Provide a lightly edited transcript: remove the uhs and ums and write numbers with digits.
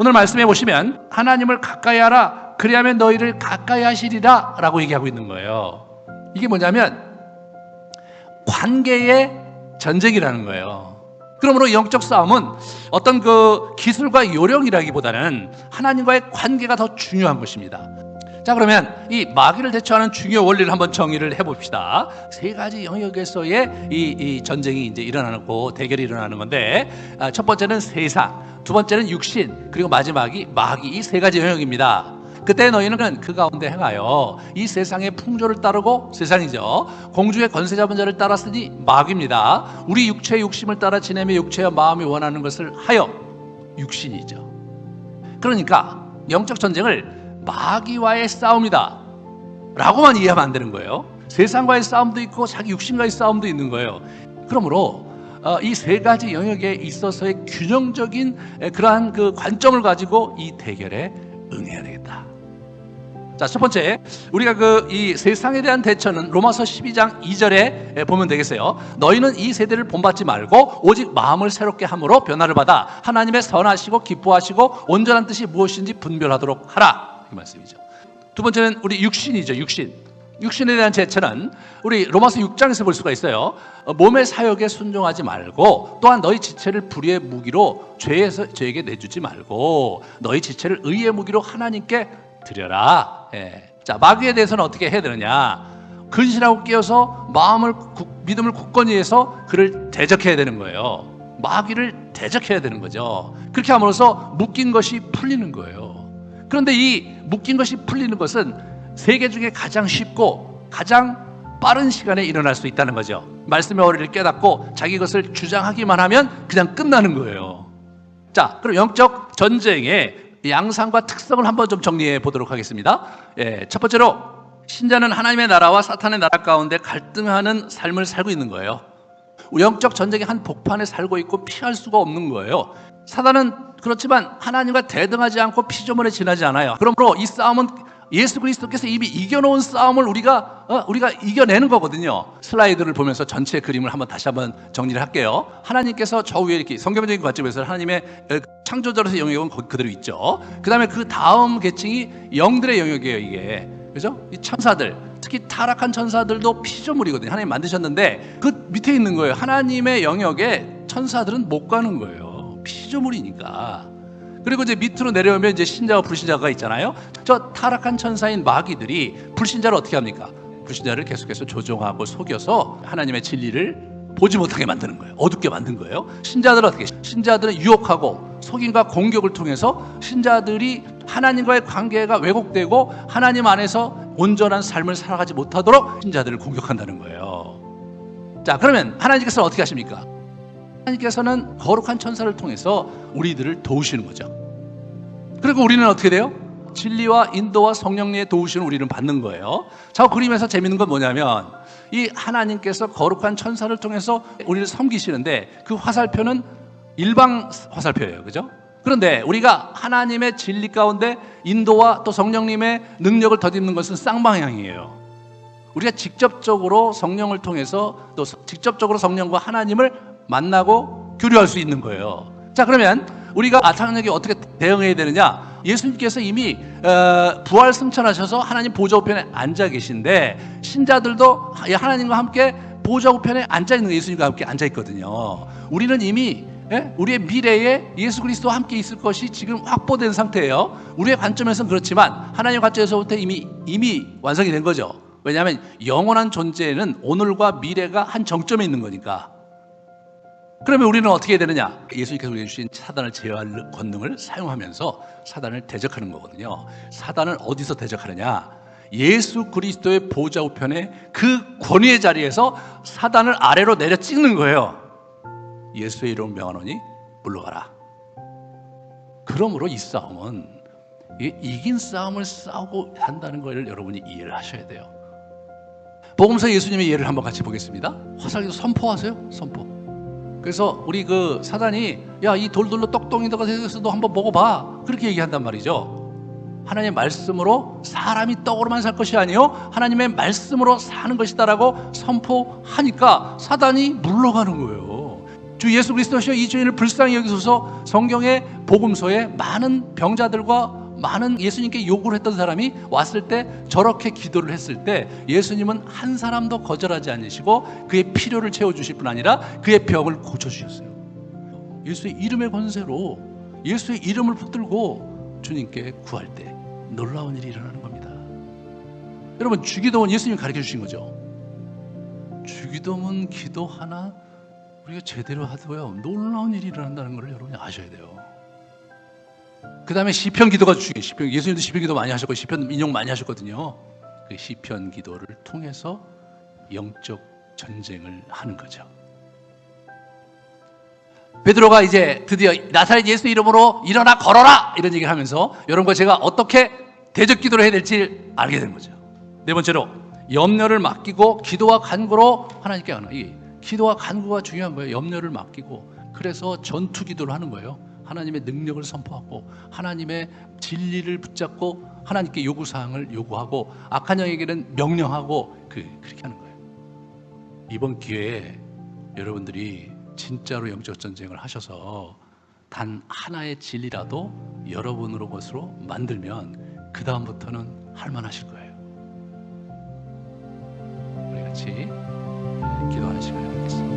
오늘 말씀해 보시면 하나님을 가까이 하라, 그리하면 너희를 가까이 하시리라 라고 얘기하고 있는 거예요. 이게 뭐냐면 관계의 전쟁이라는 거예요. 그러므로 영적 싸움은 어떤 그 기술과 요령이라기보다는 하나님과의 관계가 더 중요한 것입니다. 자, 그러면 이 마귀를 대처하는 중요 원리를 한번 정의를 해봅시다. 세 가지 영역에서의 이 전쟁이 이제 일어나고 대결이 일어나는 건데, 첫 번째는 세상, 두 번째는 육신, 그리고 마지막이 마귀, 이 세 가지 영역입니다. 그때 너희는 그 가운데 행하여 이 세상의 풍조를 따르고, 세상이죠, 공주의 권세 잡은 자를 따랐으니 마귀입니다. 우리 육체의 욕심을 따라 지내며 육체와 마음이 원하는 것을 하여, 육신이죠. 그러니까 영적 전쟁을 마귀와의 싸움이다 라고만 이해하면 안 되는 거예요. 세상과의 싸움도 있고 자기 육신과의 싸움도 있는 거예요. 그러므로 이 세 가지 영역에 있어서의 균형적인 그러한 그 관점을 가지고 이 대결에 응해야 되겠다. 자, 첫 번째, 우리가 이 세상에 대한 대처는 로마서 12장 2절에 보면 되겠어요. 너희는 이 세대를 본받지 말고 오직 마음을 새롭게 함으로 변화를 받아 하나님의 선하시고 기뻐하시고 온전한 뜻이 무엇인지 분별하도록 하라, 이 말씀이죠. 두 번째는 우리 육신이죠. 육신에 대한 제처는 우리 로마서 6장에서 볼 수가 있어요. 몸의 사역에 순종하지 말고, 또한 너희 지체를 불의의 무기로 죄에게 내주지 말고 너희 지체를 의의 무기로 하나님께 드려라. 자, 마귀에 대해서는 어떻게 해야 되느냐? 근신하고 끼어서 믿음을 굳건히 해서 그를 대적해야 되는 거예요. 마귀를 대적해야 되는 거죠. 그렇게 함으로써 묶인 것이 풀리는 거예요. 그런데 이 묶인 것이 풀리는 것은 세계 중에 가장 쉽고 가장 빠른 시간에 일어날 수 있다는 거죠. 말씀의 어리를 깨닫고 자기 것을 주장하기만 하면 그냥 끝나는 거예요. 자, 그럼 영적 전쟁의 양상과 특성을 한번 좀 정리해 보도록 하겠습니다. 첫 번째로, 신자는 하나님의 나라와 사탄의 나라 가운데 갈등하는 삶을 살고 있는 거예요. 영적 전쟁의 한 복판에 살고 있고 피할 수가 없는 거예요. 사단은 그렇지만 하나님과 대등하지 않고 피조물에 지나지 않아요. 그러므로 이 싸움은 예수 그리스도께서 이미 이겨놓은 싸움을 우리가 이겨내는 거거든요. 슬라이드를 보면서 전체 그림을 다시 한번 정리를 할게요. 하나님께서 저 위에 이렇게 성경적인 관점에서 하나님의 창조자로서의 영역은 거기 그대로 있죠. 그 다음에 그 다음 계층이 영들의 영역이에요. 이게, 그죠? 이 천사들, 특히 타락한 천사들도 피조물이거든요. 하나님 만드셨는데 그 밑에 있는 거예요. 하나님의 영역에 천사들은 못 가는 거예요. 피조물이니까. 그리고 이제 밑으로 내려오면 이제 신자와 불신자가 있잖아요. 저 타락한 천사인 마귀들이 불신자를 어떻게 합니까? 불신자를 계속해서 조종하고 속여서 하나님의 진리를 보지 못하게 만드는 거예요. 어둡게 만든 거예요. 신자들은 어떻게? 신자들은 유혹하고 속임과 공격을 통해서 신자들이 하나님과의 관계가 왜곡되고 하나님 안에서 온전한 삶을 살아가지 못하도록 신자들을 공격한다는 거예요. 자, 그러면 하나님께서는 어떻게 하십니까? 하나님께서는 거룩한 천사를 통해서 우리들을 도우시는 거죠. 그리고 우리는 어떻게 돼요? 진리와 인도와 성령님의 도우심을 우리는 받는 거예요. 저 그림에서 재밌는 건 뭐냐면, 이 하나님께서 거룩한 천사를 통해서 우리를 섬기시는데 그 화살표는 일방 화살표예요. 그죠? 그런데 우리가 하나님의 진리 가운데 인도와 또 성령님의 능력을 덧입는 것은 쌍방향이에요. 우리가 직접적으로 성령을 통해서 또 직접적으로 성령과 하나님을 만나고 교류할 수 있는 거예요. 자, 그러면 우리가 창세기에 어떻게 대응해야 되느냐? 예수님께서 이미 부활 승천하셔서 하나님 보좌 우편에 앉아 계신데, 신자들도 하나님과 함께 보좌 우편에 앉아 있는 거예요. 예수님과 함께 앉아 있거든요. 우리는 이미 우리의 미래에 예수 그리스도와 함께 있을 것이 지금 확보된 상태예요. 우리의 관점에서는 그렇지만 하나님의 관점에서부터 이미 완성이 된 거죠. 왜냐하면 영원한 존재에는 오늘과 미래가 한 정점에 있는 거니까. 그러면 우리는 어떻게 해야 되느냐? 예수님께서 우리에게 주신 사단을 제어할 권능을 사용하면서 사단을 대적하는 거거든요. 사단을 어디서 대적하느냐? 예수 그리스도의 보좌 우편에 그 권위의 자리에서 사단을 아래로 내려 찍는 거예요. 예수의 이름 명하노니 물러가라. 그러므로 이 싸움은 이긴 싸움을 싸우고 한다는 걸 여러분이 이해를 하셔야 돼요. 복음서 예수님의 예를 한번 같이 보겠습니다. 화살기도 선포하세요. 선포. 그래서 우리 사단이 야, 이 돌들로 떡덩이다가 생겨서 너 한번 먹어봐, 그렇게 얘기한단 말이죠. 하나님의 말씀으로 사람이 떡으로만 살 것이 아니요 하나님의 말씀으로 사는 것이다라고 선포하니까 사단이 물러가는 거예요. 주 예수 그리스도시여 이 죄인을 불쌍히 여기소서, 성경에 복음서에 많은 병자들과 많은 예수님께 요구를 했던 사람이 왔을 때 저렇게 기도를 했을 때 예수님은 한 사람도 거절하지 않으시고 그의 필요를 채워주실 뿐 아니라 그의 병을 고쳐주셨어요. 예수의 이름의 권세로 예수의 이름을 붙들고 주님께 구할 때 놀라운 일이 일어나는 겁니다. 여러분, 주기도문 예수님이 가르쳐 주신 거죠. 주기도문 기도 하나 우리가 제대로 하도요 놀라운 일이 일어난다는 걸 여러분이 아셔야 돼요. 그 다음에 시편 기도가 중요해요. 시편, 예수님도 시편 기도 많이 하셨고 시편 인용 많이 하셨거든요. 그 시편 기도를 통해서 영적 전쟁을 하는 거죠. 베드로가 이제 드디어 나사렛 예수 이름으로 일어나 걸어라 이런 얘기를 하면서 여러분과 제가 어떻게 대적 기도를 해야 될지 알게 된 거죠. 네 번째로 염려를 맡기고 기도와 간구로 하나님께 가는, 이 기도와 간구가 중요한 거예요. 염려를 맡기고 그래서 전투 기도를 하는 거예요. 하나님의 능력을 선포하고 하나님의 진리를 붙잡고 하나님께 요구사항을 요구하고 악한 영에게는 명령하고 그렇게 하는 거예요. 이번 기회에 여러분들이 진짜로 영적 전쟁을 하셔서 단 하나의 진리라도 여러분으로 것으로 만들면 그 다음부터는 할만하실 거예요. 우리 같이 기도하는 시간을 갖겠습니다.